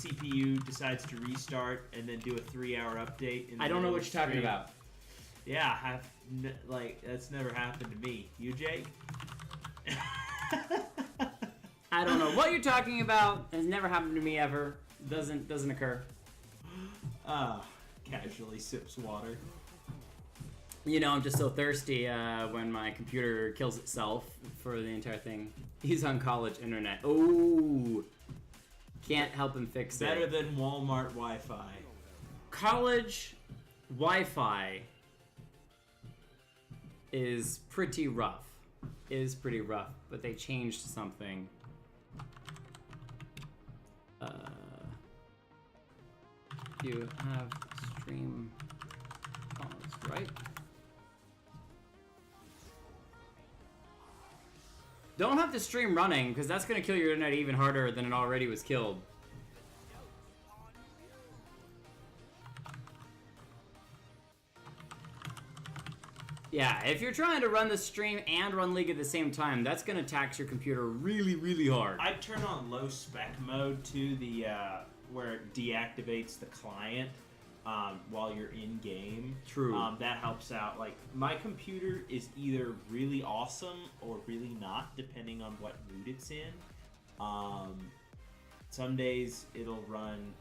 CPU decides to restart and then do a 3-hour update. I don't know what you're talking about. Yeah, that's never happened to me. You, Jake? I don't know what you're talking about. It's never happened to me ever. Doesn't occur. Casually sips water. You know, I'm just so thirsty when my computer kills itself for the entire thing. He's on college internet. Oh, can't help him fix it. Better than Walmart Wi-Fi. College Wi-Fi is pretty rough. But they changed something. You have stream pause, right? Don't have the stream running, because that's going to kill your internet even harder than it already was killed. Yeah, if you're trying to run the stream and run League at the same time, that's going to tax your computer really, really hard. I'd turn on low spec mode to the where it deactivates the client while you're in game. True. That helps out. Like, my computer is either really awesome or really not, depending on what mood it's in. Some days it'll run,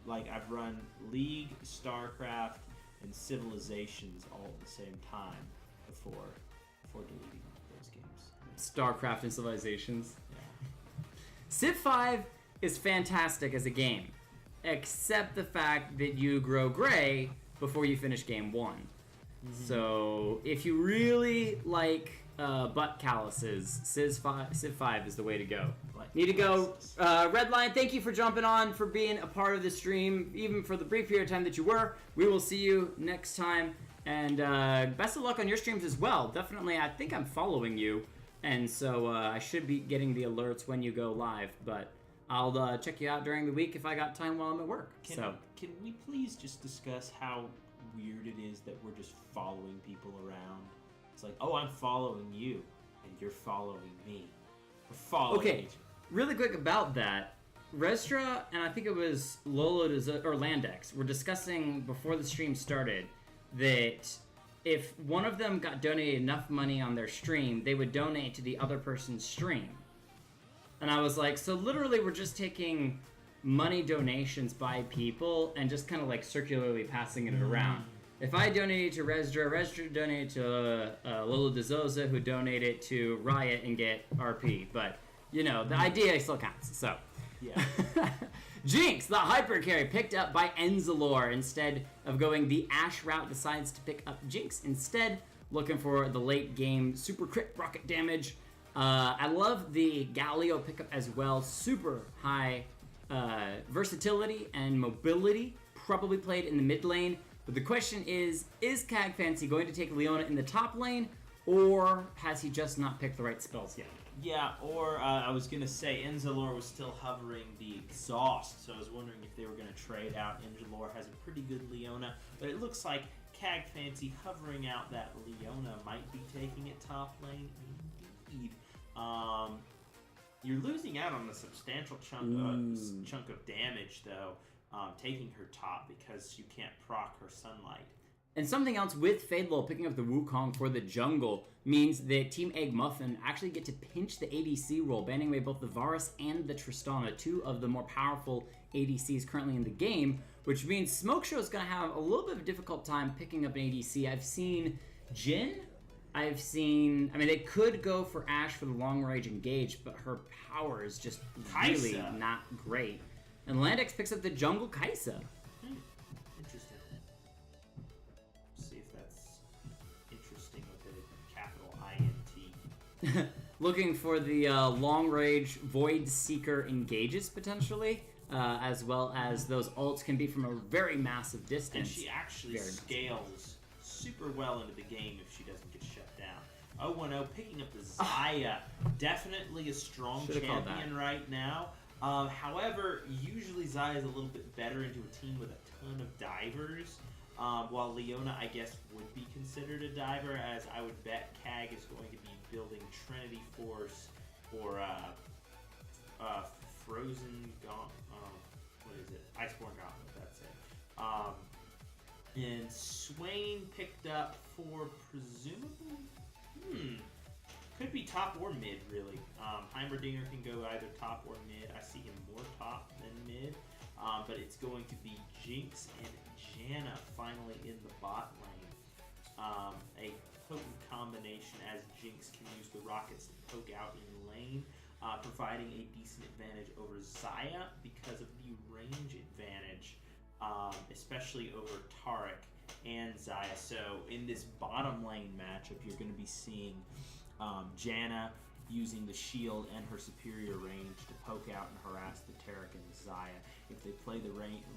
like I've run League, StarCraft, and Civilizations all at the same time before deleting those games. StarCraft and Civilizations. Yeah. Civ 5 is fantastic as a game, except the fact that you grow gray before you finish game 1. Mm-hmm. So if you really like butt calluses, Civ 5 is the way to go. Need to go. Redline, thank you for jumping on, for being a part of the stream, even for the brief period of time that you were. We will see you next time, and best of luck on your streams as well. Definitely, I think I'm following you, and so I should be getting the alerts when you go live, but I'll check you out during the week if I got time while I'm at work. Can we please just discuss how weird it is that we're just following people around? It's like, oh, I'm following you, and you're following me. We're following each other. Really quick about that. Restra and I think it was Lolo or Landex were discussing before the stream started that if one of them got donated enough money on their stream, they would donate to the other person's stream. And I was like, so literally we're just taking money donations by people and just kind of like circularly passing it around. If I donated to Resdra donated to Lolo DeZoza, who donated to Riot and get RP. But, you know, the idea still counts, so. Yeah. Jinx, the hyper carry, picked up by Enzalor. Instead of going the Ashe route, decides to pick up Jinx instead, looking for the late game super crit rocket damage. I love the Galio pickup as well. Super high versatility and mobility. Probably played in the mid lane. But the question is Cagfancy going to take Leona in the top lane, or has he just not picked the right spells yet? Yeah, or I was going to say Enzalor was still hovering the exhaust, so I was wondering if they were going to trade out. Enzalor has a pretty good Leona, but it looks like Cagfancy hovering out that Leona might be taking it top lane. Indeed. You're losing out on a substantial chunk of damage, though. Taking her top because you can't proc her sunlight. And something else with Fadelol picking up the Wukong for the jungle means that Team Egg Muffin actually get to pinch the ADC role, banning away both the Varus and the Tristana, two of the more powerful ADCs currently in the game, which means Smokeshow is going to have a little bit of a difficult time picking up an ADC. I've seen Jhin. They could go for Ashe for the long range engage, but her power is just really not great. And Landex picks up the jungle Kaisa. Interesting. See if that's interesting with a capital INT. Looking for the long range Void Seeker engages potentially, as well as those ults can be from a very massive distance. And she actually scales super well into the game if she doesn't get shut down. 0-1-0 picking up the Xayah. Definitely a strong champion right now. However, usually Xayah is a little bit better into a team with a ton of divers, while Leona, I guess, would be considered a diver, as I would bet Cag is going to be building Trinity Force or Frozen Gauntlet. What is it? And Swain picked up for presumably, could be top or mid, really. Heimerdinger can go either top or mid. I see him more top than mid, but it's going to be Jinx and Janna finally in the bot lane. A potent combination as Jinx can use the rockets to poke out in lane, providing a decent advantage over Xayah because of the range advantage, especially over Taric and Xayah. So in this bottom lane matchup, you're going to be seeing Janna using the shield and her superior range to poke out and harass the Taric and Xayah. If they play the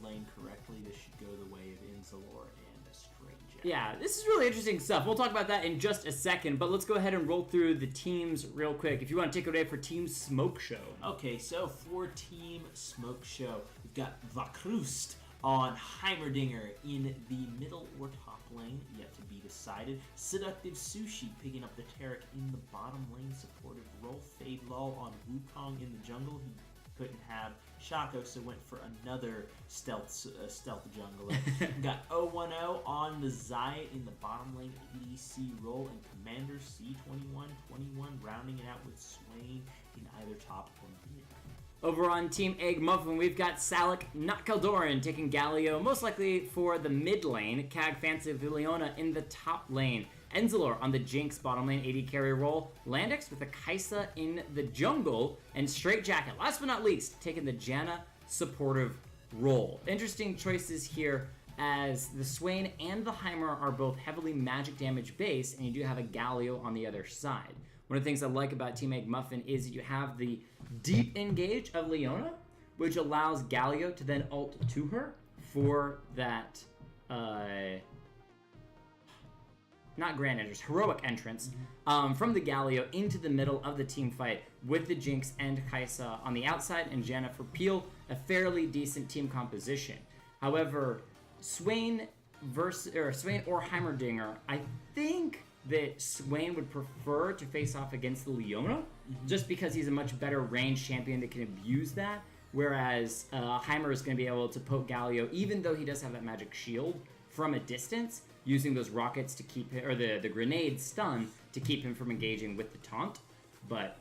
lane correctly, this should go the way of Inzalor and a straight Janna. Yeah, this is really interesting stuff. We'll talk about that in just a second, but let's go ahead and roll through the teams real quick. If you want to take it away for Team Smokeshow. Okay, so for Team Smokeshow, we've got Vakrust on Heimerdinger in the middle or top lane, yet to be decided. Seductive Sushi picking up the Taric in the bottom lane, supportive role. Fade Lull on Wukong in the jungle. He couldn't have Shaco, so went for another stealth jungler. Got 010 on the Xayah in the bottom lane ADC role, and Commander C2121 rounding it out with Swain in either top or mid. Over on Team Egg Muffin, we've got Salik, not Kaldoran, taking Galio, most likely for the mid lane. Cag Fancy Viliona in the top lane. Enzalor on the Jinx bottom lane AD carry role. Landix with a Kaisa in the jungle. And Straight Jacket, last but not least, taking the Janna supportive role. Interesting choices here, as the Swain and the Heimer are both heavily magic damage based, and you do have a Galio on the other side. One of the things I like about Team Egg Muffin is that you have the deep engage of Leona, which allows Galio to then ult to her for that, not grand entrance, heroic entrance, from the Galio into the middle of the team fight with the Jinx and Kaisa on the outside and Janna for Peel, a fairly decent team composition. However, Swain or Heimerdinger, I think that Swain would prefer to face off against the Leona, just because he's a much better range champion that can abuse that, whereas Heimer is going to be able to poke Galio, even though he does have that magic shield, from a distance, using those rockets to keep him, or the grenade stun, to keep him from engaging with the taunt. But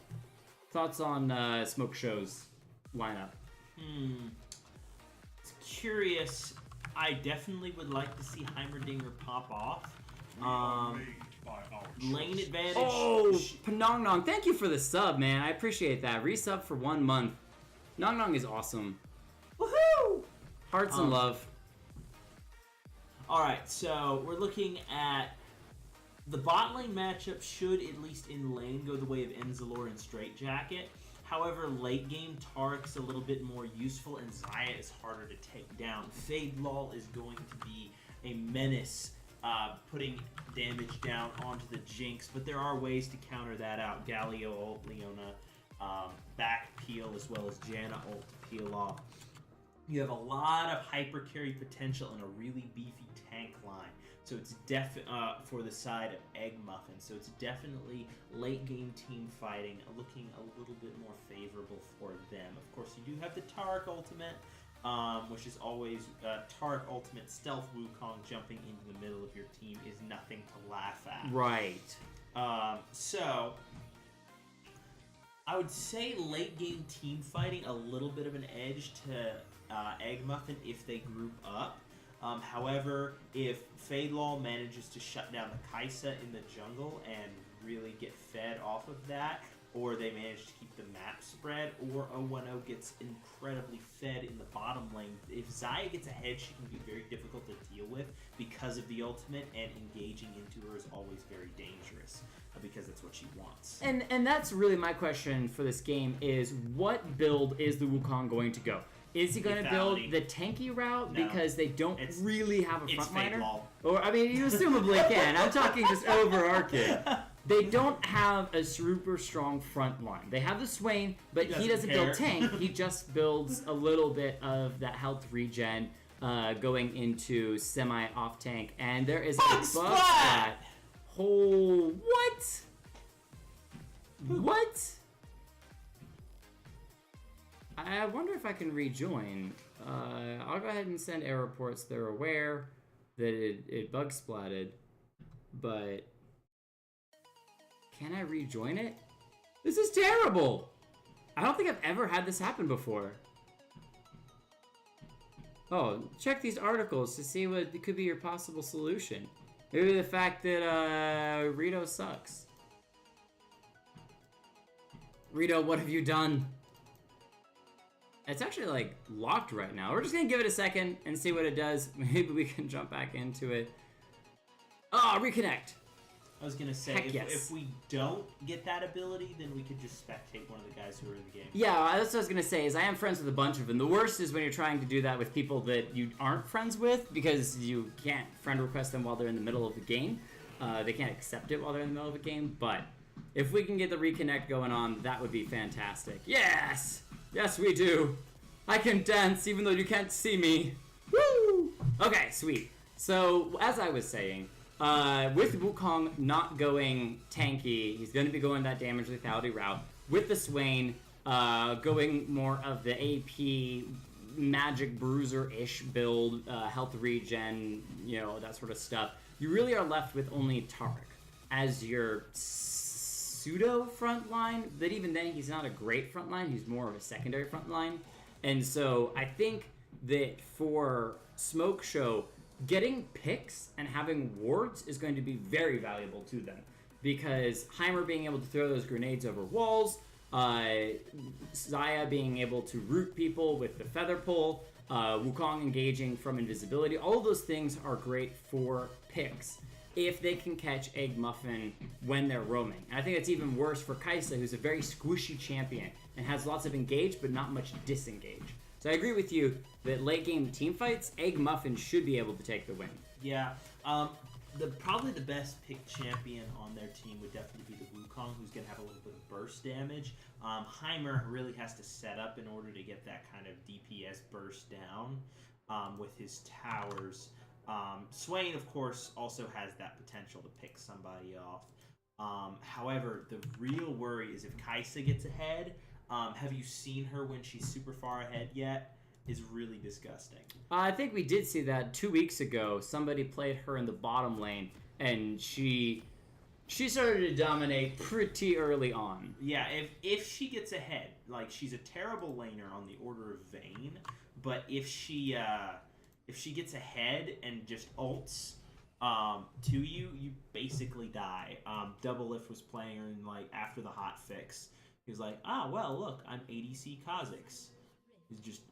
thoughts on Smokeshow's lineup? It's curious. I definitely would like to see Heimerdinger pop off. Lane advantage. Oh, Panongnong, thank you for the sub, man. I appreciate that. Resub for 1 month. Nong is awesome. Woohoo! Hearts and love. Alright, so we're looking at the bot lane matchup should, at least in lane, go the way of Enzalor and Straight Jacket. However, late game, Taric's a little bit more useful, and Xayah is harder to take down. Fade Lull is going to be a menace, putting damage down onto the Jinx, but there are ways to counter that out. Galio ult, Leona back peel, as well as Janna ult to peel off. You have a lot of hyper carry potential and a really beefy tank line. So it's for the side of Egg Muffin. So it's definitely late game team fighting, looking a little bit more favorable for them. Of course, you do have the Taric ultimate, which is always Taric ultimate stealth Wukong jumping into the middle of your team is nothing to laugh at. Right. So I would say late game team fighting a little bit of an edge to Egg Muffin if they group up. However, if Fade Lull manages to shut down the Kaisa in the jungle and really get fed off of that, or they manage to keep the map spread, or 010 gets incredibly fed in the bottom lane, if Xayah gets ahead, she can be very difficult to deal with because of the ultimate, and engaging into her is always very dangerous because that's what she wants. And that's really my question for this game is, what build is the Wukong going to go? Is he going to build the tanky route because they don't really have a frontliner? Or, I mean, you assumably can. I'm talking just overarching. They don't have a super strong front line. They have the Swain, but he doesn't build tank. He just builds a little bit of that health regen going into semi-off tank. And there is a bug splat. Oh, what? What? I wonder if I can rejoin. I'll go ahead and send error reports. They're aware that it bug splatted, but can I rejoin it? This is terrible! I don't think I've ever had this happen before. Oh, check these articles to see what could be your possible solution. Maybe the fact that Rito sucks. Rito, what have you done? It's actually like locked right now. We're just gonna give it a second and see what it does. Maybe we can jump back into it. Oh, reconnect. I was gonna say, if we don't get that ability, then we could just spectate one of the guys who are in the game. Yeah, that's what I was gonna say. Is I am friends with a bunch of them. The worst is when you're trying to do that with people that you aren't friends with, because you can't friend request them while they're in the middle of the game. They can't accept it while they're in the middle of the game. But if we can get the reconnect going on, that would be fantastic. Yes, yes, we do. I can dance even though you can't see me. Woo! Okay, sweet. So as I was saying. With Wukong not going tanky, he's going to be going that damage lethality route. With the Swain going more of the AP magic bruiser-ish build, health regen, you know, that sort of stuff. You really are left with only Tarek as your pseudo front line, but even then he's not a great front line, he's more of a secondary front line. And so I think that for Smokeshow, getting picks and having wards is going to be very valuable to them, because Heimer being able to throw those grenades over walls, Xayah being able to root people with the feather pull, Wukong engaging from invisibility, all of those things are great for picks if they can catch Egg Muffin when they're roaming. And I think it's even worse for Kaisa, who's a very squishy champion and has lots of engage but not much disengage. So I agree with you that late game team fights, Egg Muffin should be able to take the win. Yeah, probably the best pick champion on their team would definitely be the Wukong, who's going to have a little bit of burst damage. Heimer really has to set up in order to get that kind of DPS burst down with his towers. Swain, of course, also has that potential to pick somebody off. However, the real worry is if Kaisa gets ahead. Have you seen her when she's super far ahead yet? Is really disgusting. I think we did see that 2 weeks ago. Somebody played her in the bottom lane, and she started to dominate pretty early on. Yeah, if she gets ahead, like, she's a terrible laner on the order of Vayne, but if she gets ahead and just ults to you, you basically die. Double Lift was playing her in, like, after the hot fix. He was like, well, look, I'm ADC Kha'Zix. He's just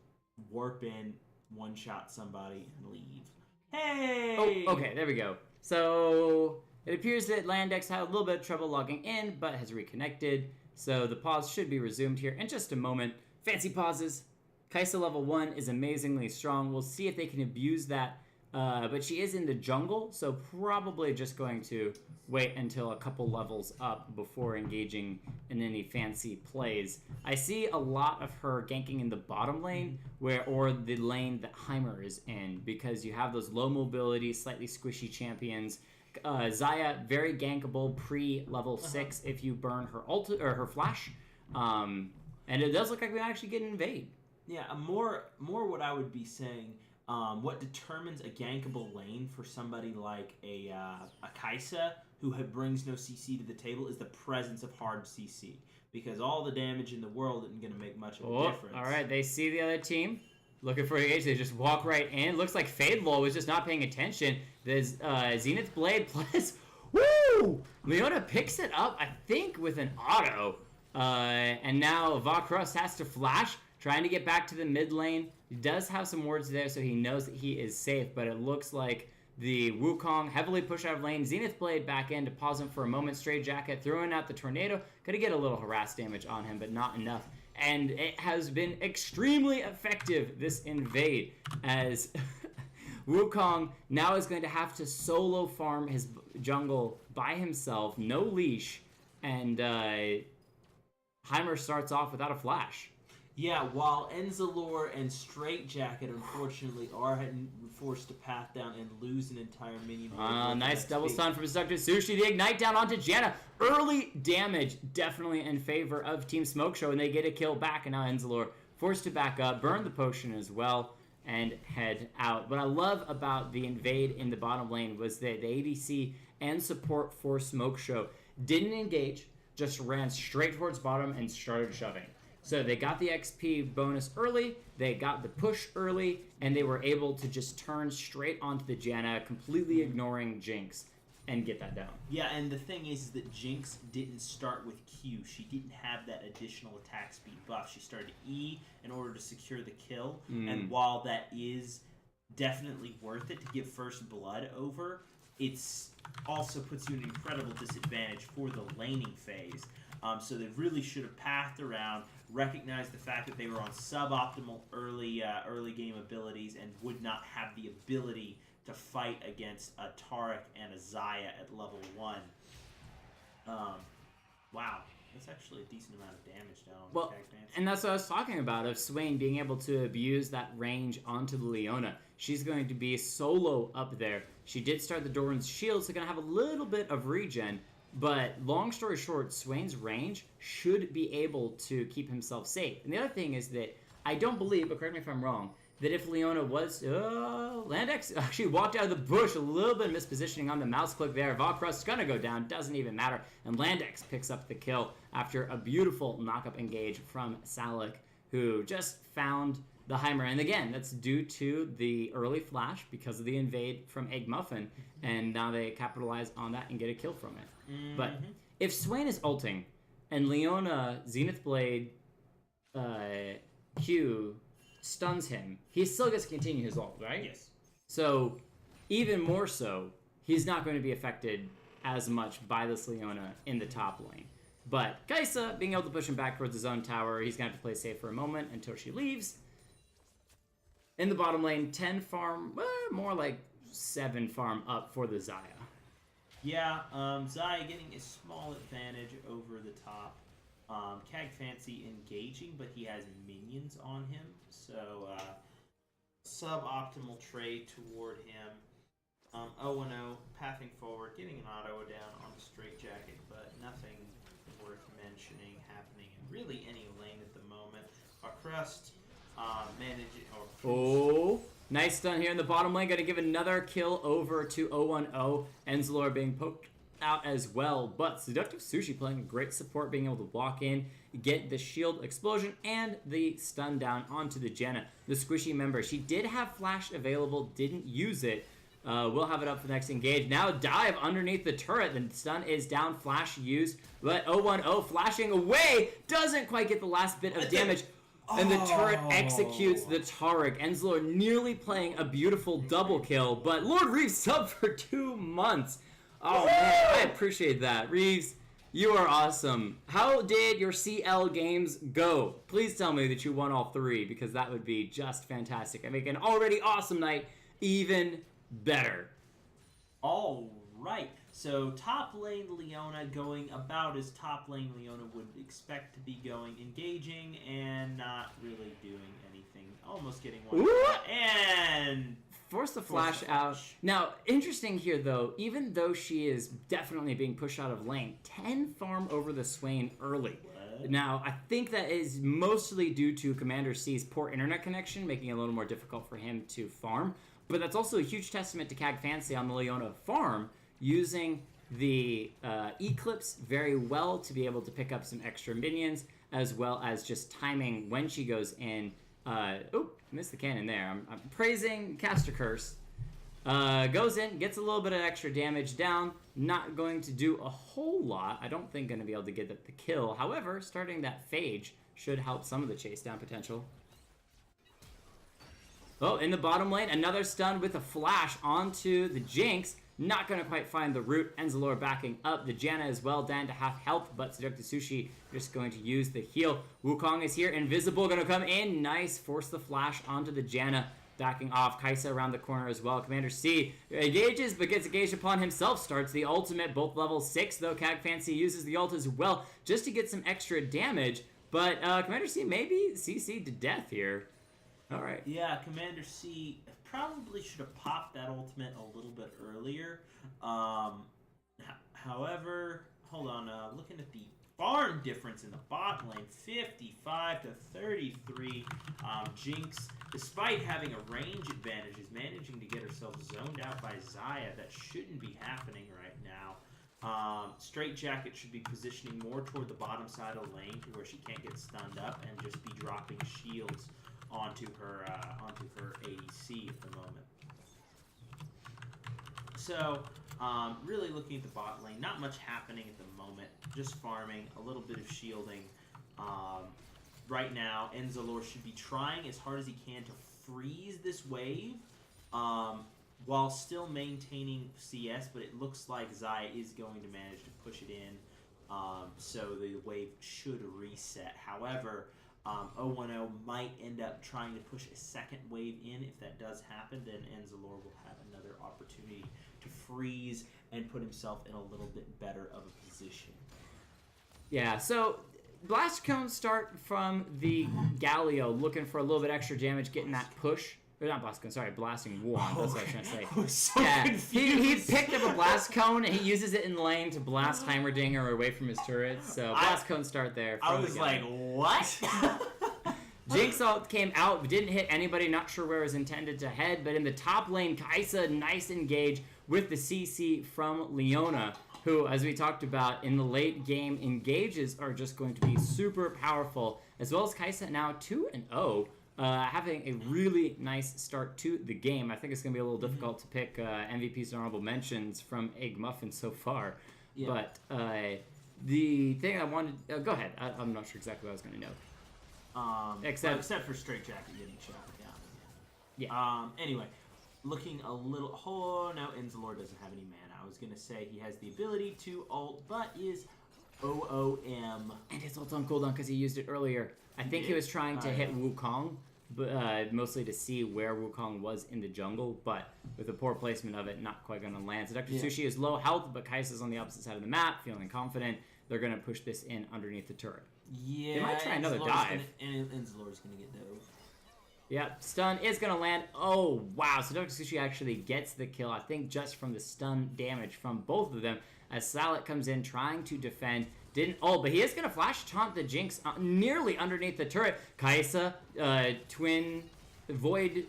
warp in, one-shot somebody, and leave. Hey! Oh, okay, there we go. So it appears that Landex had a little bit of trouble logging in, but has reconnected. So the pause should be resumed here in just a moment. Fancy pauses. Kaisa level 1 is amazingly strong. We'll see if they can abuse that. But she is in the jungle, so probably just going to wait until a couple levels up before engaging in any fancy plays. I see a lot of her ganking in the bottom lane, or the lane that Heimer is in, because you have those low mobility, slightly squishy champions. Xayah, very gankable pre-level 6 if you burn her ult or her flash. And it does look like we actually get an invade. Yeah, more what I would be saying. What determines a gankable lane for somebody like a Kaisa who brings no CC to the table is the presence of hard CC, because all the damage in the world isn't going to make much of a difference. All right, they see the other team looking for engage. They just walk right in. Looks like Fadelol was just not paying attention. There's Zenith Blade plus woo! Leona picks it up, I think, with an auto, and now Vakros has to flash, trying to get back to the mid lane. He does have some wards there, so he knows that he is safe, but it looks like the Wukong heavily pushed out of lane. Zenith Blade back in to pause him for a moment. Stray Jacket throwing out the tornado. Gonna get a little harass damage on him, but not enough. And it has been extremely effective, this invade, as Wukong now is going to have to solo farm his jungle by himself, no leash, and Heimer starts off without a flash. Yeah, while Enzalor and Straight Jacket, unfortunately, are forced to path down and lose an entire minion. Nice double stun from Seductive Sushi. The Ignite down onto Janna. Early damage, definitely in favor of Team Smokeshow, and they get a kill back, and now Enzalor forced to back up, burn the potion as well. and head out. What I love about the invade in the bottom lane was that the ADC and support for Smokeshow didn't engage, just ran straight towards bottom and started shoving. So they got the XP bonus early, they got the push early, and they were able to just turn straight onto the Janna, completely ignoring Jinx, and get that down. Yeah, and the thing is that Jinx didn't start with Q. She didn't have that additional attack speed buff. She started E in order to secure the kill, and while that is definitely worth it to give first blood over, it's also puts you in an incredible disadvantage for the laning phase. So they really should have pathed around, recognized the fact that they were on suboptimal early game abilities and would not have the ability to fight against a Taric and a Xayah at level 1. Wow, that's actually a decent amount of damage down on well, and that's what I was talking about, of Swain being able to abuse that range onto the Leona. She's going to be solo up there. She did start the Doran's shield, so going to have a little bit of regen, but long story short, Swain's range should be able to keep himself safe. And the other thing is that I don't believe, but correct me if I'm wrong, that if Leona was... Landex actually walked out of the bush, a little bit of mispositioning on the mouse click there. Valkrust's going to go down, doesn't even matter. And Landex picks up the kill after a beautiful knock-up engage from Salik, who just found the Heimer. And again, that's due to the early flash because of the invade from Egg Muffin. And now they capitalize on that and get a kill from it. But if Swain is ulting and Leona Zenith Blade Q stuns him, he still gets to continue his ult, right? Yes. So, even more so, he's not going to be affected as much by this Leona in the top lane. But Kai'Sa, being able to push him back towards his own tower, he's going to have to play safe for a moment until she leaves. In the bottom lane, 10 farm, more like 7 farm up for the Xayah. Yeah, Xayah getting a small advantage over the top. Cag Fancy engaging, but he has minions on him, so suboptimal trade toward him. 0-0, pathing forward, getting an auto down on the straight jacket, but nothing worth mentioning happening in really any lane at the moment. Crust managing. Oh, nice stun here in the bottom lane. Going to give another kill over to 0-1-0. Enzalor being poked out as well, but Seductive Sushi playing great support, being able to walk in, get the shield explosion and the stun down onto the Janna, the squishy member. She did have flash available, didn't use it. We'll have it up for the next engage. Now dive underneath the turret. The stun is down, flash used, but 0-1-0 flashing away, doesn't quite get the last bit of damage. And the turret executes the Taric. Enzalor nearly playing a beautiful double kill, but Lord Reeves sub for 2 months. Oh man, I appreciate that. Reeves, you are awesome. How did your CL games go? Please tell me that you won all 3, because that would be just fantastic. I make an already awesome night even better. All right. So top lane Leona going about as top lane Leona would expect to be going, engaging and not really doing anything. Almost getting one. And force the flash out. Now, interesting here though, even though she is definitely being pushed out of lane, 10 farm over the Swain early. What? Now, I think that is mostly due to Commander C's poor internet connection, making it a little more difficult for him to farm. But that's also a huge testament to Cag Fancy on the Leona farm, using the Eclipse very well to be able to pick up some extra minions, as well as just timing when she goes in. Missed the cannon there. I'm praising Caster Curse. Goes in, gets a little bit of extra damage down. Not going to do a whole lot. I don't think going to be able to get the kill. However, starting that Phage should help some of the chase down potential. Oh, in the bottom lane, another stun with a flash onto the Jinx. Not going to quite find the root. Enzalor backing up. The Janna is well down to half health, but Seductive Sushi just going to use the heal. Wukong is here. Invisible going to come in. Nice. Force the flash onto the Janna. Backing off. Kai'Sa around the corner as well. Commander C engages, but gets engaged upon himself. Starts the ultimate. Both level 6, though. Cag Fancy uses the ult as well, just to get some extra damage. But Commander C maybe CC'd to death here. All right. Yeah, Commander C probably should have popped that ultimate a little bit earlier. However, hold on. Looking at the farm difference in the bot lane, 55 to 33. Jinx, despite having a range advantage, is managing to get herself zoned out by Xayah. That shouldn't be happening right now. Straight Jacket should be positioning more toward the bottom side of the lane to where she can't get stunned up and just be dropping shields onto her ADC at the moment. So, really looking at the bot lane, not much happening at the moment. Just farming, a little bit of shielding. Right now, Enzalor should be trying as hard as he can to freeze this wave while still maintaining CS, but it looks like Xayah is going to manage to push it in, so the wave should reset. However, 010 might end up trying to push a second wave in. If that does happen, then Enzalor will have another opportunity to freeze and put himself in a little bit better of a position. Yeah, so Blast Cone start from the Galio, looking for a little bit extra damage, getting that push. Or not Blast Cone, sorry, Blasting Wand, that's what I was trying to say. I was so confused. He picked up a Blast Cone, and he uses it in lane to blast Heimerdinger away from his turrets, so Blast Cone start there. I was like, what? Jinx ult came out, didn't hit anybody, not sure where it was intended to head, but in the top lane, Kai'Sa, nice engage with the CC from Leona, who, as we talked about, in the late game, engages are just going to be super powerful, as well as Kai'Sa now 2-0, having a really nice start to the game. I think it's going to be a little difficult to pick MVPs and honorable mentions from Egg Muffin so far, but the thing I wanted... go ahead, I'm not sure exactly what I was going to note. Except for Straight Jacket getting shot down. Yeah. Anyway, looking a little... Oh, no, Enzalor doesn't have any mana. I was going to say he has the ability to ult, but is OOM. And his ult's on cooldown because he used it earlier. I think he was trying to hit Wukong, but mostly to see where Wukong was in the jungle, but with the poor placement of it, not quite going to land. So Dr. Sushi is low health, but Kai'Sa's on the opposite side of the map, feeling confident. They're going to push this in underneath the turret. Yeah, they might try another dive. And Enzalor's going to get dove. Yep, stun is going to land. Oh, wow. So Dr. Sushi actually gets the kill, I think, just from the stun damage from both of them, as Salak comes in trying to defend. Didn't ult, but he is going to flash taunt the Jinx nearly underneath the turret. Kai'Sa, twin Void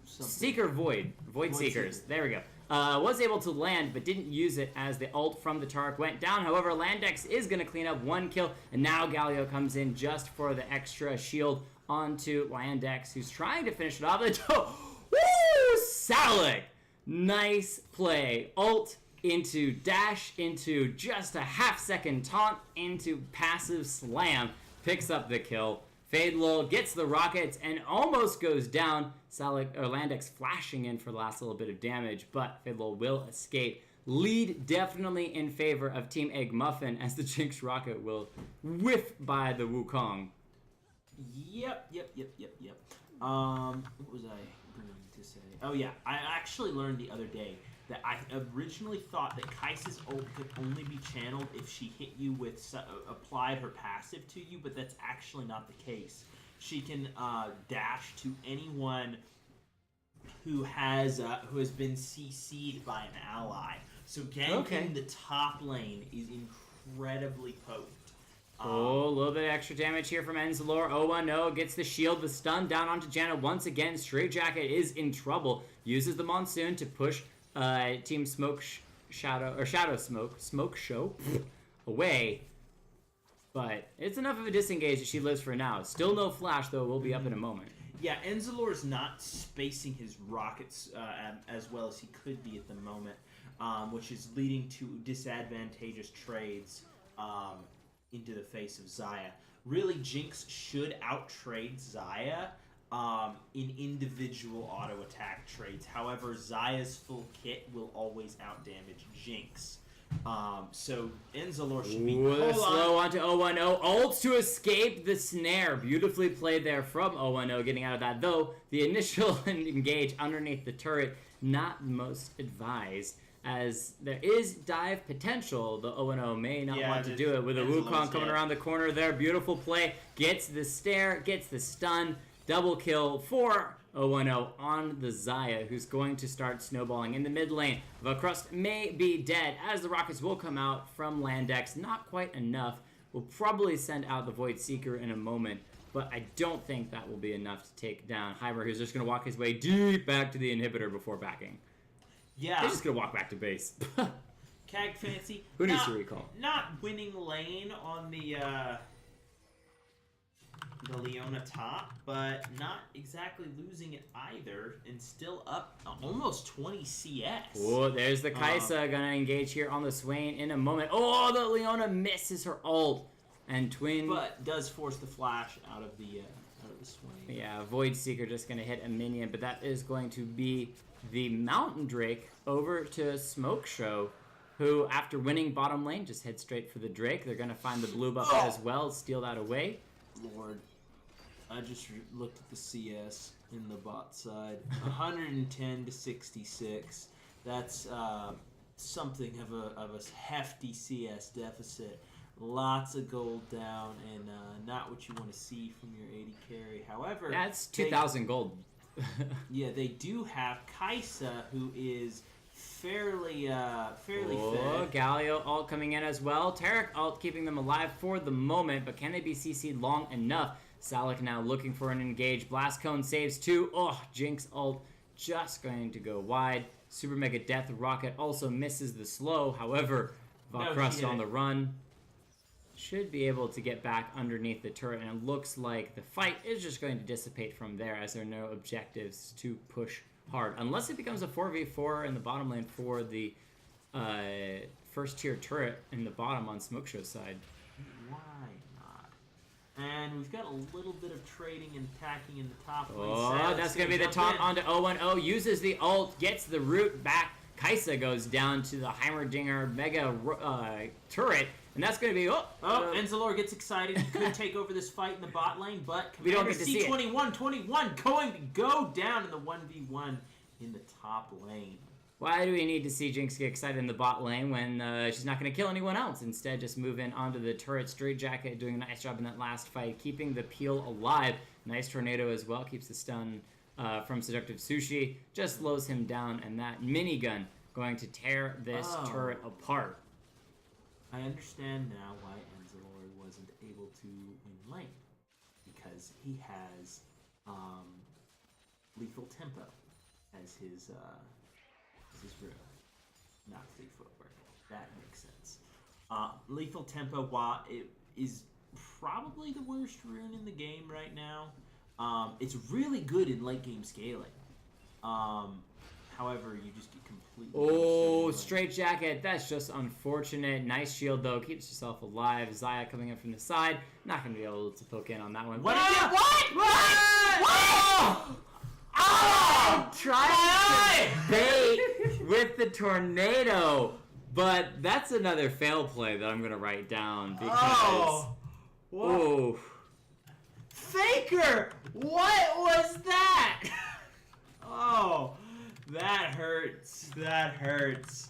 Seeker Void Seekers. Seeker. There we go. Was able to land, but didn't use it as the ult from the Tark went down. However, Landex is going to clean up one kill, and now Galio comes in just for the extra shield onto Landex, who's trying to finish it off. Woo! Salak! Nice play. Ult into dash, into just a half-second taunt, into passive slam. Picks up the kill. Fadelul gets the rockets and almost goes down. Landex flashing in for the last little bit of damage, but Fadelul will escape. Lead definitely in favor of Team Egg Muffin, as the Jinx rocket will whiff by the Wukong. Yep. What was I going to say? Oh yeah, I actually learned the other day that I originally thought that Kai'Sa's ult could only be channeled if she hit you with applied her passive to you, but that's actually not the case. She can dash to anyone who has been CC'd by an ally. So ganking the top lane is incredibly potent. A little bit of extra damage here from Enzalor. 0-1-0 gets the shield, the stun down onto Janna. Once again, Straight Jacket is in trouble. Uses the Monsoon to push Team Shadow Smokeshow away. But it's enough of a disengage that she lives for now. Still no flash, though. We'll be up in a moment. Yeah, Enzalor's not spacing his rockets as well as he could be at the moment, which is leading to disadvantageous trades into the face of Xayah. Really, Jinx should out-trade Xayah in individual auto-attack trades. However, Xayah's full kit will always out-damage Jinx. So Enzalor should be slow onto 0-1-0. Ults to escape the snare. Beautifully played there from 0-1-0, getting out of that. Though, the initial engage underneath the turret, not most advised, as there is dive potential. The 0-0 may not want to do it with a Wukong coming around the corner there. Beautiful play. Gets the stare, gets the stun. Double kill for 0-1-0 on the Xayah, who's going to start snowballing in the mid lane. The Crust may be dead, as the rockets will come out from Landex. Not quite enough, We'll probably send out the Void Seeker in a moment, but I don't think that will be enough to take down Heimer, who's just going to walk his way deep back to the inhibitor before backing. Yeah. He's just going to walk back to base. Cag Fancy. Who needs to recall? Not winning lane on the Leona top, but not exactly losing it either, and still up almost 20 CS. Oh, there's the Kaisa gonna engage here on the Swain in a moment. Oh, the Leona misses her ult, and Twin, but does force the flash out of the Swain. Yeah, Void Seeker just gonna hit a minion, but that is going to be the Mountain Drake over to Smokeshow, who after winning bottom lane just head straight for the Drake. They're gonna find the blue buff as well, steal that away. Lord. I just looked at the CS in the bot side. 110 to 66. That's something of a hefty CS deficit. Lots of gold down, and not what you want to see from your 80 carry. However, that's 2,000 gold. Yeah, they do have Kaisa, who is fairly fed. Galio ult coming in as well. Tarek ult keeping them alive for the moment, but can they be CC'd long enough? Salik now looking for an engage. Blast Cone saves 2. Oh, Jinx ult just going to go wide. Super Mega Death Rocket also misses the slow. However, Valkrust on the run should be able to get back underneath the turret, and it looks like the fight is just going to dissipate from there as there are no objectives to push hard. Unless it becomes a 4v4 in the bottom lane for the first tier turret in the bottom on Smokeshow's side. Why not? And we've got a little bit of trading and attacking in the top lane. Oh, that's going to be the taunt onto 0-1-0. Uses the ult, gets the root back. Kaisa goes down to the Heimerdinger Mega turret. And that's going to be... Enzalor gets excited. He could take over this fight in the bot lane, but we don't get to see C21 going to go down in the 1v1 in the top lane. Why do we need to see Jinx get excited in the bot lane when she's not going to kill anyone else? Instead, just move in onto the turret. Straight Jacket doing a nice job in that last fight, keeping the peel alive. Nice tornado as well, keeps the stun from Seductive Sushi. Just slows him down, and that minigun going to tear this turret apart. I understand now why Enzalor wasn't able to win lane. Because he has Lethal Tempo as his rune. Not Fleet Footwork. That makes sense. Lethal Tempo, while it is probably the worst rune in the game right now, it's really good in late game scaling. However, you just get completely... Straight Jacket. That's just unfortunate. Nice shield, though. Keeps yourself alive. Xayah coming in from the side. Not going to be able to poke in on that one. What? Trying to bait with the tornado. But that's another fail play that I'm going to write down because... Whoa. Faker! What was that? That hurts. That hurts.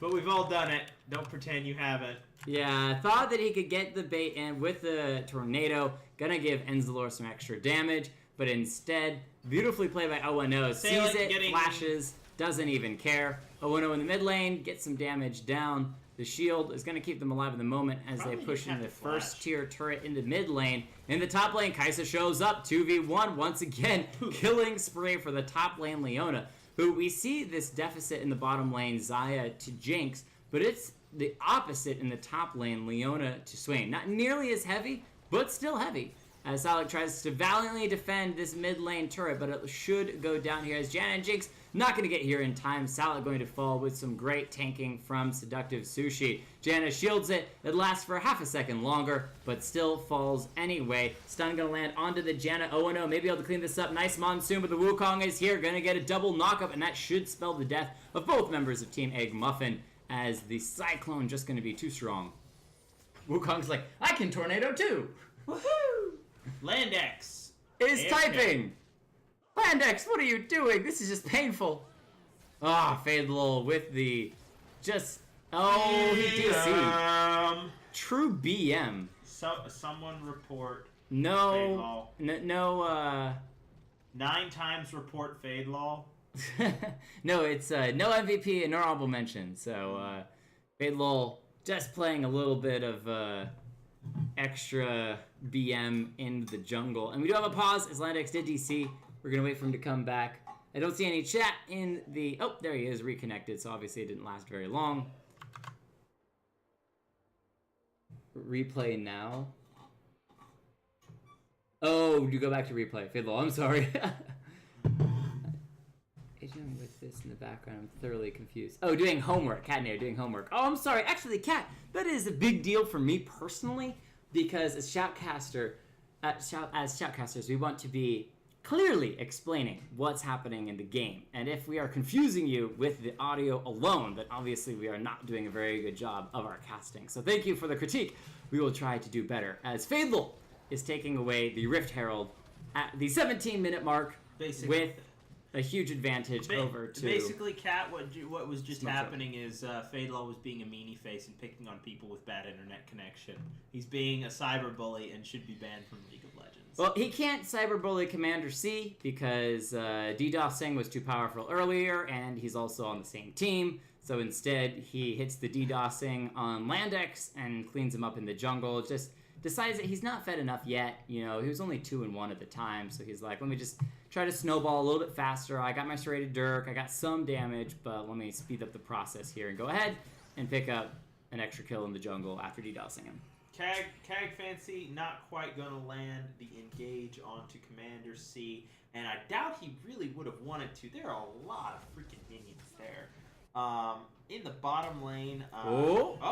But we've all done it. Don't pretend you haven't. Yeah, thought that he could get the bait in with the tornado. Gonna give Enzalor some extra damage. But instead, beautifully played by 0-0. Sees it, flashes, doesn't even care. 0-0 in the mid lane, gets some damage down. The shield is going to keep them alive in the moment as they push in the first tier turret into mid lane. In the top lane, Kaisa shows up, 2v1 once again, killing spree for the top lane Leona, who we see this deficit in the bottom lane, Xayah to Jinx, but it's the opposite in the top lane, Leona to Swain. Not nearly as heavy, but still heavy. As Salik tries to valiantly defend this mid lane turret, but it should go down here as Janna and Jinx not going to get here in time. Salik going to fall with some great tanking from Seductive Sushi. Janna shields it. It lasts for half a second longer, but still falls anyway. Stun going to land onto the Janna 0-0. Maybe able to clean this up. Nice Monsoon, but the Wukong is here. Going to get a double knockup, and that should spell the death of both members of Team Egg Muffin, as the Cyclone just going to be too strong. Wukong's like, I can tornado too! Woohoo! Landex is typing! Landex, what are you doing? This is just painful. Fadelol with the just... he DC'd. True BM. Someone report No... No, 9 times report Fadelol. No, it's no MVP and no honorable mention. So, Fadelol just playing a little bit of... extra BM in the jungle. And we do have a pause as Landex did DC. We're going to wait for him to come back. I don't see any chat in the... Oh, there he is, reconnected. So obviously it didn't last very long. Replay now. Oh, you go back to replay. Fiddle, I'm sorry. Agent with this in the background, I'm thoroughly confused. Oh, doing homework. Cat and I are doing homework. Oh, I'm sorry. Actually, Cat, that is a big deal for me personally because as Shoutcasters, we want to be clearly explaining what's happening in the game. And if we are confusing you with the audio alone, then obviously we are not doing a very good job of our casting. So thank you for the critique. We will try to do better. As Faithful is taking away the Rift Herald at the 17-minute mark with a huge advantage over to... Basically, Kat, what was just Smokeshow. happening is Faidlaw was being a meanie face and picking on people with bad internet connection. He's being a cyberbully and should be banned from League of Legends. Well, he can't cyberbully Commander C because DDoSing was too powerful earlier, and he's also on the same team. So instead, he hits the DDoSing on Landex and cleans him up in the jungle. Just decides that he's not fed enough yet. You know, he was only 2-1 at the time, so he's like, let me just try to snowball a little bit faster. I got my serrated Dirk, I got some damage, but let me speed up the process here and go ahead and pick up an extra kill in the jungle after DDoSing him. Cag Fancy not quite going to land the engage onto Commander C, and I doubt he really would have wanted to. There are a lot of freaking minions there. In the bottom lane...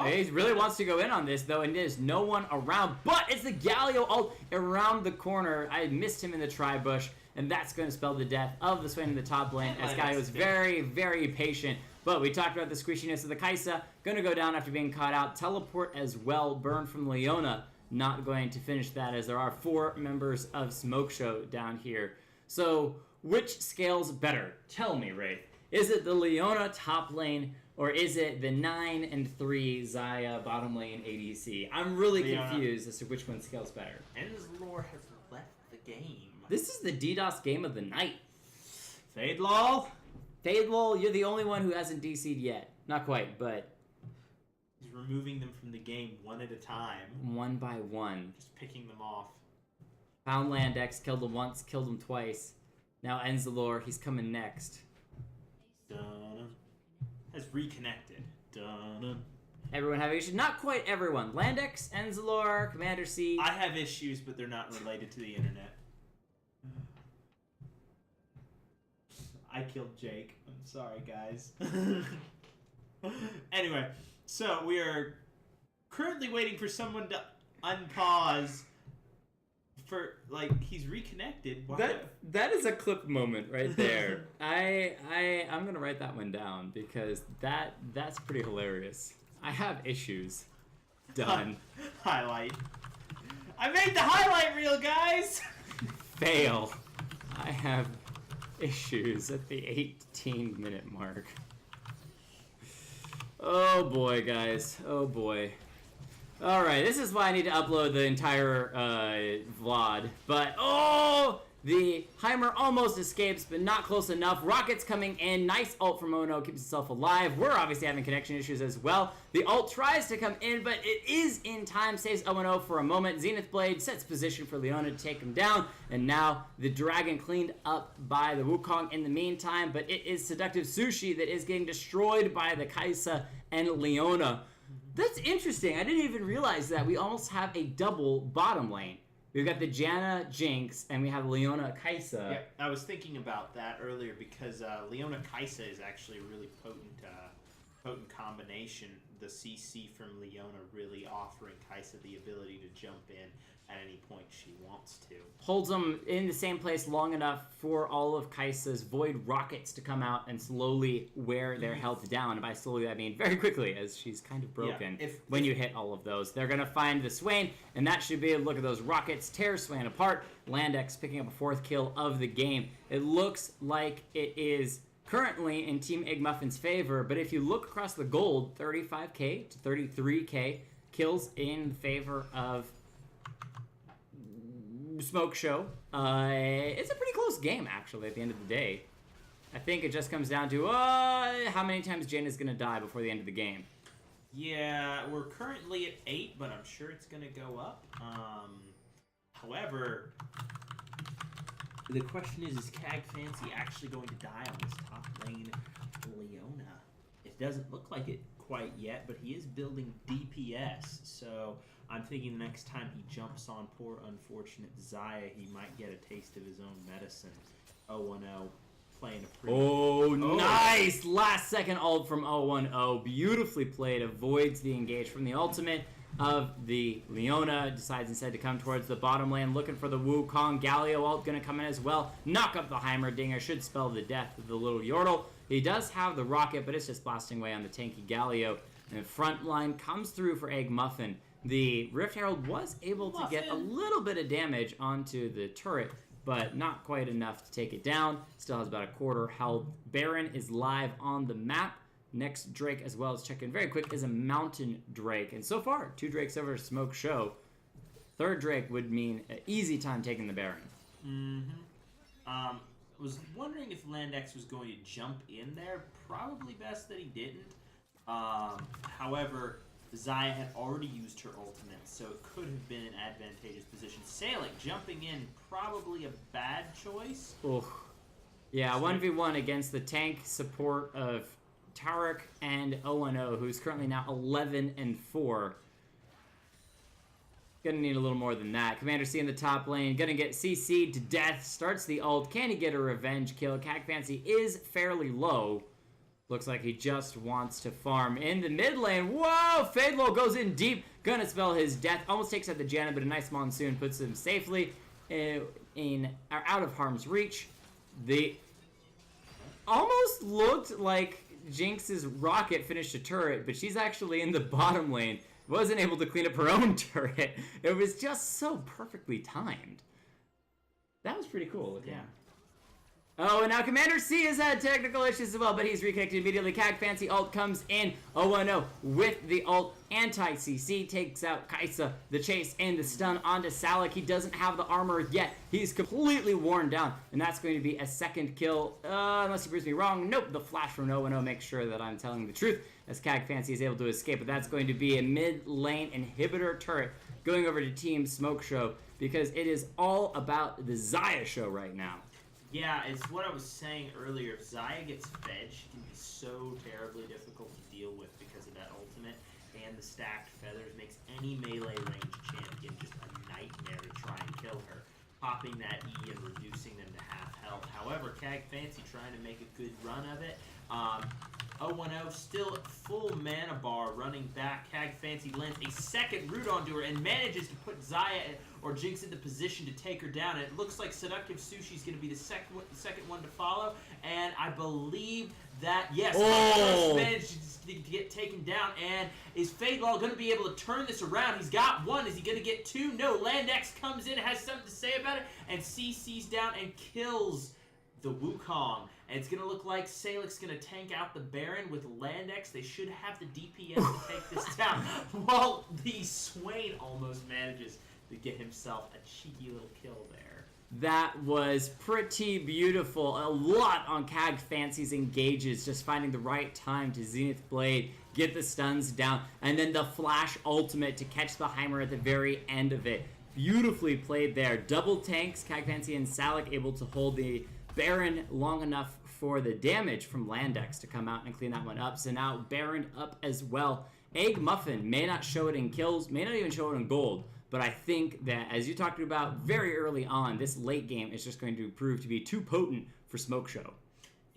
He really wants to go in on this, though, and there's no one around, but it's the Galio ult around the corner. I missed him in the tri-bush, and that's going to spell the death of the Swain in the top lane, as Galio was very, very patient. But we talked about the squishiness of the Kai'Sa. Going to go down after being caught out. Teleport as well. Burn from Leona. Not going to finish that, as there are 4 members of Smokeshow down here. So, which scales better? Tell me, Wraith. Is it the Leona top lane, or is it the 9-3 Xayah bottom lane ADC? I'm really confused as to which one scales better. Enzlor has left the game. This is the DDoS game of the night. Faidlaw? Faidlaw, you're the only one who hasn't DC'd yet. Not quite, but... He's removing them from the game one at a time. One by one. Just picking them off. Found Landex, killed him once, killed him twice. Now Enzlor, he's coming next. Dun. Has reconnected. Dun. Everyone have issues? Not quite everyone. Landex, Enzlor, Commander C. I have issues, but they're not related to the internet. I killed Jake. I'm sorry, guys. Anyway, so we are currently waiting for someone to unpause. For he's reconnected. That is a clip moment right there. I'm gonna write that one down because that's pretty hilarious. I have issues. Done. Highlight. I made the highlight reel, guys. Fail. I have issues at the 18-minute mark. Oh boy, guys. Oh boy. Alright, this is why I need to upload the entire VOD. But, the Heimer almost escapes, but not close enough. Rockets coming in. Nice ult from Ono. Keeps himself alive. We're obviously having connection issues as well. The ult tries to come in, but it is in time. Saves Ono for a moment. Zenith Blade sets position for Leona to take him down. And now the Dragon cleaned up by the Wukong in the meantime. But it is Seductive Sushi that is getting destroyed by the Kai'Sa and Leona. That's interesting. I didn't even realize that. We almost have a double bottom lane. We've got the Janna Jinx, and we have Leona Kai'Sa. Yeah, I was thinking about that earlier because Leona Kai'Sa is actually a really potent combination. The CC from Leona really offering Kai'Sa the ability to jump in at any point she wants to. Holds them in the same place long enough for all of Kai'Sa's Void Rockets to come out and slowly wear their health down. And by slowly, I mean very quickly, as she's kind of broken. Yeah, when you hit all of those, they're going to find the Swain, and that should be a look at those Rockets. Tear Swain apart. Landex picking up a 4th kill of the game. It looks like it is currently in Team Egg Muffin's favor, but if you look across the gold, 35k to 33k kills in favor of Smokeshow. It's a pretty close game, actually, at the end of the day. I think it just comes down to how many times Jane is going to die before the end of the game. Yeah, we're currently at 8, but I'm sure it's going to go up. However, the question is Cag Fancy actually going to die on this top lane Leona? It doesn't look like it quite yet, but he is building DPS, so I'm thinking the next time he jumps on poor unfortunate Zaya, he might get a taste of his own medicine. 0-1-0, playing a pretty... Oh, nice! Last second ult from 0-1-0. Beautifully played, avoids the engage from the ultimate of the Leona, decides instead to come towards the bottom lane, looking for the Wukong. Galio ult gonna come in as well, knock up the Heimerdinger, should spell the death of the little Yordle. He does have the rocket, but it's just blasting away on the tanky Galio. And the front line comes through for Egg Muffin. The Rift Herald was able to get a little bit of damage onto the turret, but not quite enough to take it down. Still has about a quarter health. Baron is live on the map. Next Drake, as well as check in very quick, is a Mountain Drake. And so far, 2 Drakes over Smokeshow. 3rd Drake would mean an easy time taking the Baron. Was wondering if Landex was going to jump in there. Probably best that he didn't. However, Zaya had already used her ultimate, so it could have been an advantageous position. Salic jumping in, probably a bad choice. Oof. Yeah, 1v1 against the tank support of Tarek and 0-0, who's currently now 11-4. Gonna need a little more than that. Commander C in the top lane, gonna get CC'd to death, starts the ult. Can he get a revenge kill? Cag Fancy is fairly low. Looks like he just wants to farm in the mid lane. Whoa! Fadelo goes in deep, gonna spell his death. Almost takes out the Janet, but a nice monsoon puts him safely out of harm's reach. The almost looked like Jinx's rocket finished a turret, but she's actually in the bottom lane. Wasn't able to clean up her own turret. It was just so perfectly timed. That was pretty cool. Yeah. Oh, and now Commander C has had technical issues as well, but he's reconnected immediately. Cag Fancy ult comes in. 0-1-0 with the ult. Anti-CC takes out Kaisa. The chase and the stun onto Salic. He doesn't have the armor yet. He's completely worn down, and that's going to be a second kill. Unless he proves me wrong. Nope, the flash from 0-1-0 makes sure that I'm telling the truth, as Cag Fancy is able to escape. But that's going to be a mid-lane inhibitor turret going over to Team Smokeshow, because it is all about the Zaya show right now. Yeah, it's what I was saying earlier. If Zaya gets fed, she can be so terribly difficult to deal with because of that ultimate, and the stacked feathers makes any melee range champion just a nightmare to try and kill her. Popping that E and reducing them to half health. However, Cag Fancy trying to make a good run of it. 0-1-0 still at full mana bar, running back. Cag Fancy lands a second root onto her and manages to put Zaya or Jinx into position to take her down. And it looks like Seductive Sushi's going to be the second one to follow. And I believe that, yes, managed to get taken down. And is Fadelaw going to be able to turn this around? He's got 1. Is he going to get 2? No. Landex comes in, has something to say about it, and CC's down and kills the Wukong. And it's going to look like Salic's going to tank out the Baron with Landex. They should have the DPS to take this down. While the Swain almost manages to get himself a cheeky little kill there. That was pretty beautiful. A lot on Cag Fancy's engages, just finding the right time to Zenith Blade, get the stuns down, and then the flash ultimate to catch the Heimer at the very end of it. Beautifully played there. Double tanks, Cag Fancy and Salic able to hold the Baron long enough for the damage from Landex to come out and clean that one up. So now Baron up as well. Egg Muffin may not show it in kills, may not even show it in gold, but I think that, as you talked about very early on, this late game is just going to prove to be too potent for Smokeshow.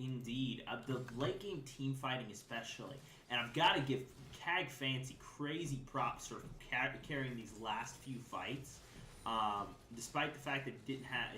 Indeed. The late game team fighting especially. And I've got to give Cag Fancy crazy props for carrying these last few fights. Despite the fact that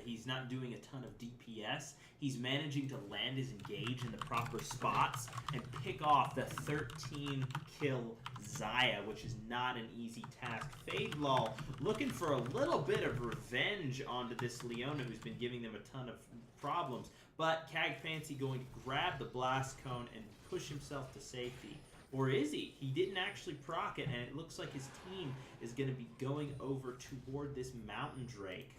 he's not doing a ton of DPS, he's managing to land his engage in the proper spots and pick off the 13-kill Zaya, which is not an easy task. Fadelaw looking for a little bit of revenge onto this Leona, who's been giving them a ton of problems. But Cag Fancy going to grab the Blast Cone and push himself to safety. Or is he? He didn't actually proc it, and it looks like his team is going to be going over toward this Mountain Drake.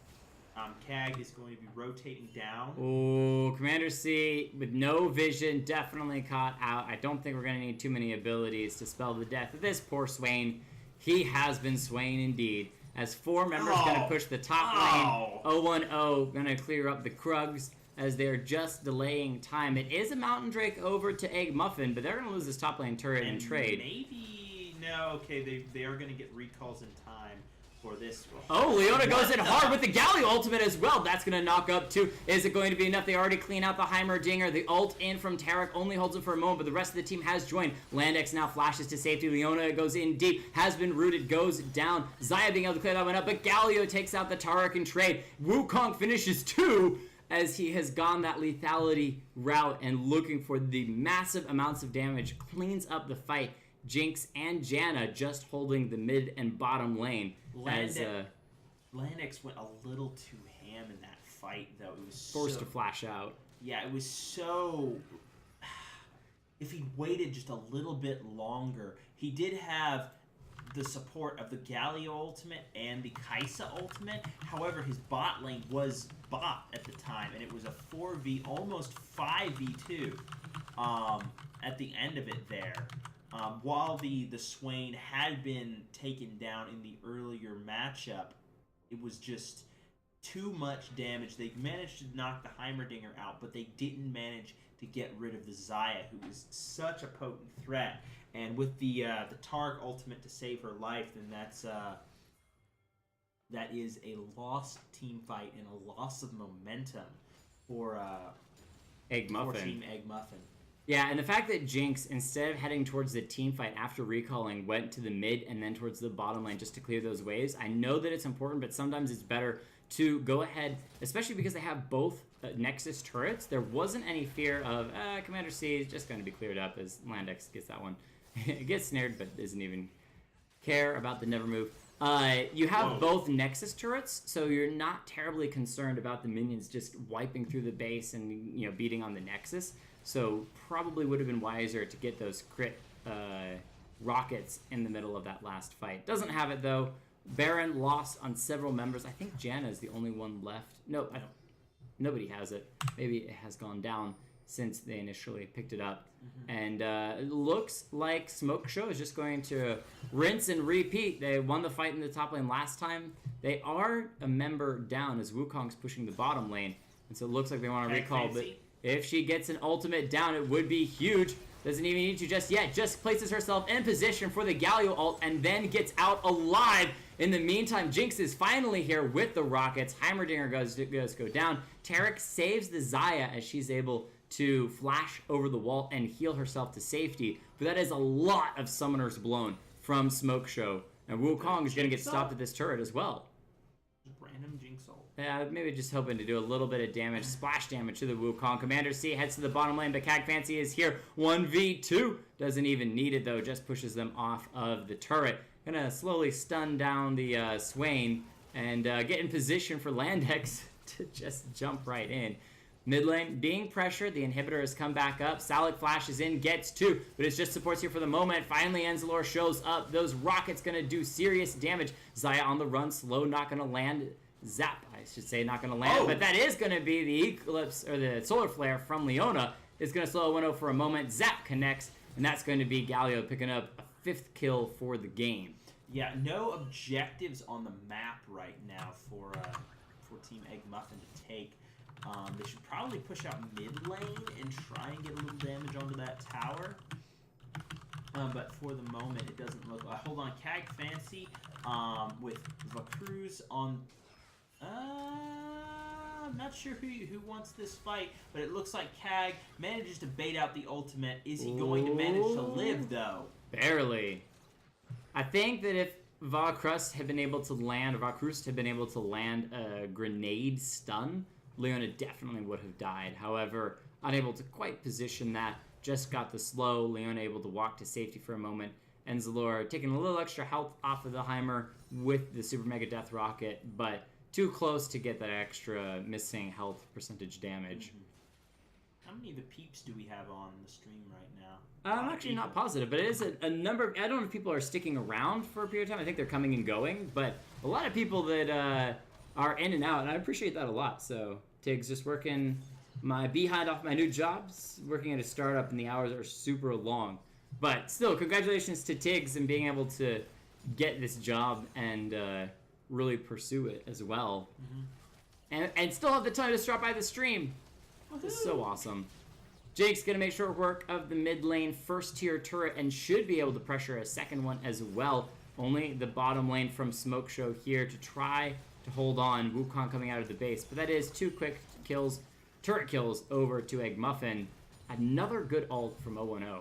Kag is going to be rotating down. Ooh, Commander C with no vision, definitely caught out. I don't think we're going to need too many abilities to spell the death of this poor Swain. He has been Swain indeed. As 4 members going to push the top lane. 0-1-0 going to clear up the Krugs as they're just delaying time. It is a Mountain Drake over to Egg Muffin, but they're going to lose this top lane turret in trade. Maybe, no, okay, they are going to get recalls in time for this. Oh, Leona goes in hard with the Galio ultimate as well. That's going to knock up too. Is it going to be enough? They already clean out the Heimerdinger. The ult in from Tarek only holds it for a moment, but the rest of the team has joined. Landex now flashes to safety. Leona goes in deep, has been rooted, goes down. Zaya being able to clear that one up, but Galio takes out the Tarek in trade. Wukong finishes 2 as he has gone that lethality route and looking for the massive amounts of damage. Cleans up the fight. Jinx and Janna just holding the mid and bottom lane. Landix went a little too ham in that fight, though. It was forced to flash out. Yeah, it was so... If he waited just a little bit longer, he did have the support of the Galio ultimate and the Kaisa ultimate. However, his bot lane was bot at the time, and it was a 4v, almost 5v2 at the end of it there. While the Swain had been taken down in the earlier matchup, it was just too much damage. They managed to knock the Heimerdinger out, but they didn't manage to get rid of the Zaya, who was such a potent threat. And with the Targ ultimate to save her life, then that is a lost team fight and a loss of momentum for Egg Muffin. For Team Egg Muffin. Yeah, and the fact that Jinx, instead of heading towards the team fight after recalling, went to the mid and then towards the bottom lane just to clear those waves. I know that it's important, but sometimes it's better to go ahead, especially because they have both Nexus turrets. There wasn't any fear of Commander C is just going to be cleared up as Landex gets that one. It gets snared, but doesn't even care about the never move. You have both Nexus turrets, so you're not terribly concerned about the minions just wiping through the base and beating on the Nexus. So probably would have been wiser to get those crit rockets in the middle of that last fight. Doesn't have it though. Baron lost on several members. I think Janna is the only one left. No, nobody has it. Maybe it has gone down since they initially picked it up. And it looks like Smokeshow is just going to rinse and repeat. They won the fight in the top lane last time. They are a member down as Wukong's pushing the bottom lane. And so it looks like they want to recall. But if she gets an ultimate down, it would be huge. Doesn't even need to just yet. Just places herself in position for the Galio ult and then gets out alive. In the meantime, Jinx is finally here with the rockets. Heimerdinger goes go down. Tarek saves the Zaya as she's able to flash over the wall and heal herself to safety. But that is a lot of summoners blown from Smokeshow. And Wukong is going to get stopped at this turret as well. Random Jinx ult. Yeah, maybe just hoping to do a little bit of damage, splash damage to the Wukong. Commander C heads to the bottom lane, but Cag Fancy is here. 1v2. Doesn't even need it, though. Just pushes them off of the turret. Gonna slowly stun down the Swain and get in position for Landex to just jump right in. Mid lane being pressured, the inhibitor has come back up. Salic flashes in, gets 2, but it's just supports here for the moment. Finally, Enzalor shows up. Those rockets gonna do serious damage. Zaya on the run, slow, not gonna land. Zap, I should say, not gonna land, but that is gonna be the Eclipse, or the Solar Flare from Leona. Is gonna slow a window for a moment. Zap connects, and that's going to be Galio picking up a 5th kill for the game. Yeah, no objectives on the map right now for Team Egg Muffin to take. They should probably push out mid lane and try and get a little damage onto that tower. But for the moment, it doesn't look... hold on, Cag Fancy with Vacruz on... I'm not sure who wants this fight, but it looks like Cag manages to bait out the ultimate. Is he going to manage to live, though? Barely. I think that if Vacruz had been able to land a grenade stun, Leona definitely would have died. However, unable to quite position that, just got the slow. Leona able to walk to safety for a moment. Enzalor taking a little extra health off of the Heimer with the Super Mega Death Rocket, but too close to get that extra missing health percentage damage. How many of the peeps do we have on the stream right now? I'm actually not positive, but it is a number. I don't know if people are sticking around for a period of time. I think they're coming and going, but a lot of people that are in and out, and I appreciate that a lot. So Tiggs just working my behind off my new jobs, working at a startup, and the hours are super long. But still, congratulations to Tiggs and being able to get this job and really pursue it as well. And still have the time to stop by the stream. This is so awesome. Jake's going to make short work of the mid lane first tier turret and should be able to pressure a second one as well. Only the bottom lane from Smokeshow here to try to hold on. Wukong coming out of the base. But that is 2 quick kills, turret kills over to Egg Muffin. Another good ult from 0-0.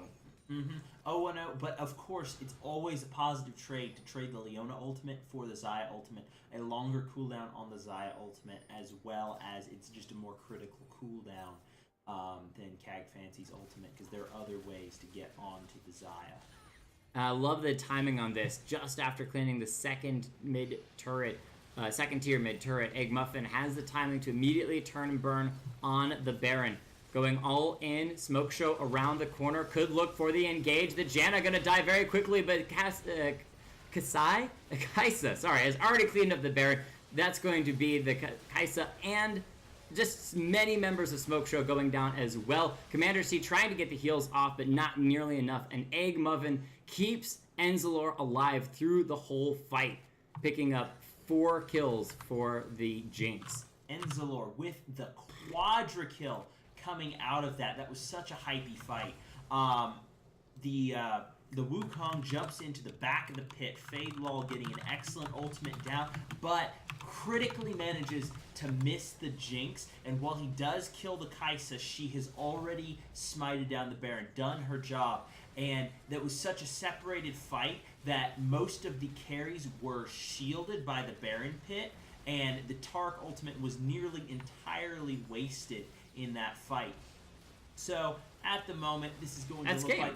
0-0, but of course, it's always a positive trade to trade the Leona ultimate for the Xayah ultimate. A longer cooldown on the Xayah ultimate, as well as it's just a more critical cooldown than Kag Fancy's ultimate, because there are other ways to get onto the Xayah. I love the timing on this. Just after cleaning the second tier mid turret, Egg Muffin has the timing to immediately turn and burn on the Baron. Going all in, Smokeshow around the corner, could look for the engage. The Janna gonna die very quickly, but Kaisa, sorry, has already cleaned up the Baron. That's going to be the Kaisa and just many members of Smokeshow going down as well. Commander C trying to get the heals off, but not nearly enough. And Egg Muffin keeps Enzalor alive through the whole fight, picking up 4 kills for the Jinx. Enzalor with the quadra kill coming out of that. That was such a hypey fight. The Wukong jumps into the back of the pit. Fadelol getting an excellent ultimate down, but critically manages to miss the Jinx. And while he does kill the Kaisa, she has already smited down the Baron, done her job. And that was such a separated fight that most of the carries were shielded by the Baron pit, and the Tark ultimate was nearly entirely wasted in that fight. So at the moment, this is going to look like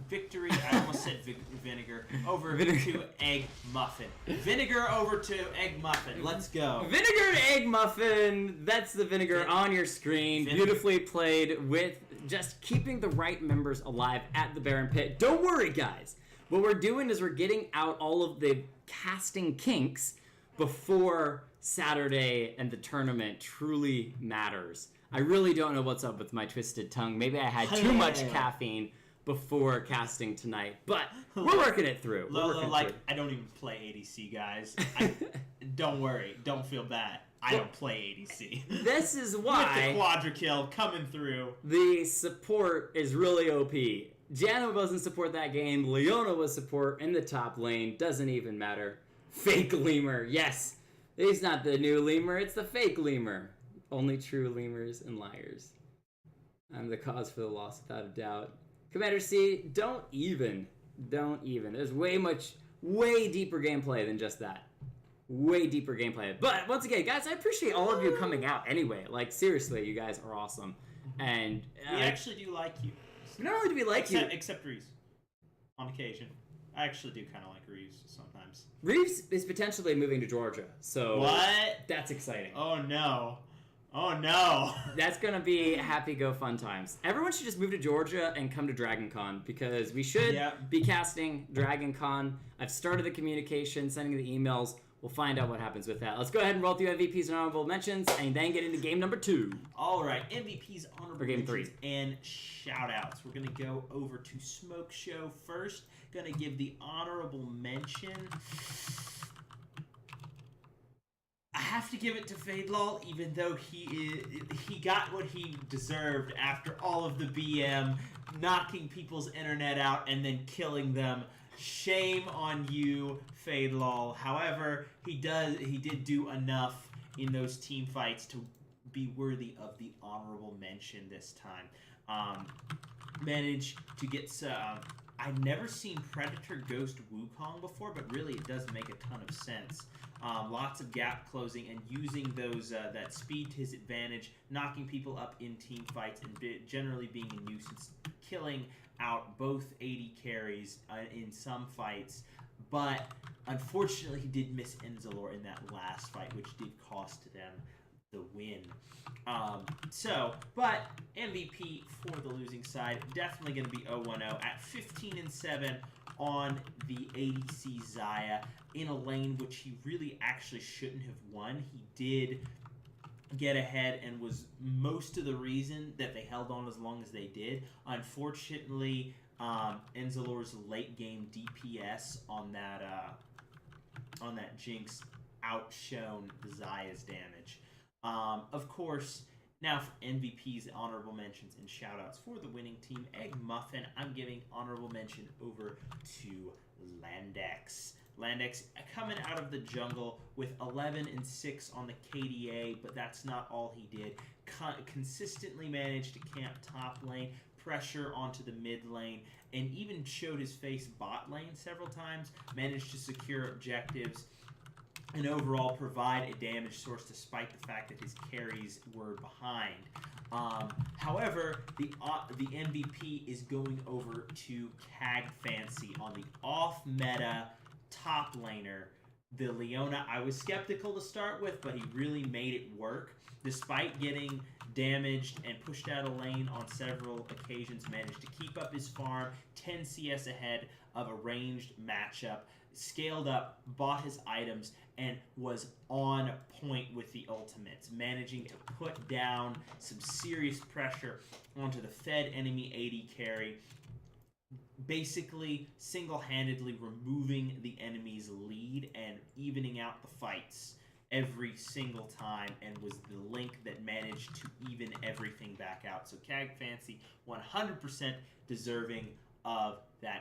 victory. I almost said vinegar over to Egg Muffin. Vinegar over to Egg Muffin. Let's go. Vinegar to Egg Muffin. That's the vinegar on your screen. Beautifully played with just keeping the right members alive at the Baron pit. Don't worry, guys. What we're doing is we're getting out all of the casting kinks before Saturday and the tournament truly matters. I really don't know what's up with my twisted tongue. Maybe I had too much caffeine before casting tonight, but we're working it through. I don't even play ADC, guys. Don't worry. Don't feel bad. I don't play ADC. This is why with the quadra kill coming through. The support is really OP. Janna wasn't support that game. Leona was support in the top lane. Doesn't even matter. Fake lemur. Yes. He's not the new lemur. It's the fake lemur. Only true lemurs and liars. I'm the cause for the loss without a doubt. Commander C, don't even. There's way deeper gameplay than just that. Way deeper gameplay. But once again, guys, I appreciate all of you coming out anyway. Like, seriously, you guys are awesome. And we actually do like you. Not only do we like you. Except Reeves. On occasion. I actually do kind of like Reeves sometimes. Reeves is potentially moving to Georgia. So what? That's exciting. Oh, no. Oh, no. That's going to be happy go fun times. Everyone should just move to Georgia and come to Dragon Con, because we should be casting Dragon Con. I've started the communication, sending the emails. We'll find out what happens with that. Let's go ahead and roll through MVPs and honorable mentions, and then get into game number 2. All right, MVPs, honorable game mentions, 3. and shout-outs. We're going to go over to Smokeshow first. Going to give the honorable mention. I have to give it to Fadelol, even though he got what he deserved after all of the BM, knocking people's internet out and then killing them. Shame on you, Fadelol. However, he did do enough in those team fights to be worthy of the honorable mention this time. Managed to get some. I've never seen Predator Ghost Wukong before, but really it does make a ton of sense. Lots of gap closing and using those that speed to his advantage, knocking people up in team fights, and generally being a nuisance, killing out both 80 carries in some fights. But unfortunately, he did miss Enzalor in that last fight, which did cost them the win. But MVP for the losing side, definitely going to be 0-1-0 at 15-7 on the ADC Xayah in a lane which he really actually shouldn't have won. He did get ahead and was most of the reason that they held on as long as they did. Unfortunately, Enzalor's late game DPS on that Jinx outshone Xayah's damage. Of course, now for MVPs, honorable mentions, and shoutouts for the winning team, Egg Muffin, I'm giving honorable mention over to Landex. Landex coming out of the jungle with 11 and 6 on the KDA, but that's not all he did. Consistently managed to camp top lane, pressure onto the mid lane, and even showed his face bot lane several times, managed to secure objectives, and overall provide a damage source despite the fact that his carries were behind. However, the MVP is going over to Cag Fancy on the off-meta top laner, the Leona. I was skeptical to start with, but he really made it work. Despite getting damaged and pushed out of lane on several occasions, managed to keep up his farm, 10 CS ahead of a ranged matchup, scaled up, bought his items, and was on point with the ultimates, managing to put down some serious pressure onto the fed enemy AD carry, basically single-handedly removing the enemy's lead and evening out the fights every single time, and was the link that managed to even everything back out. So Cag Fancy 100% deserving of that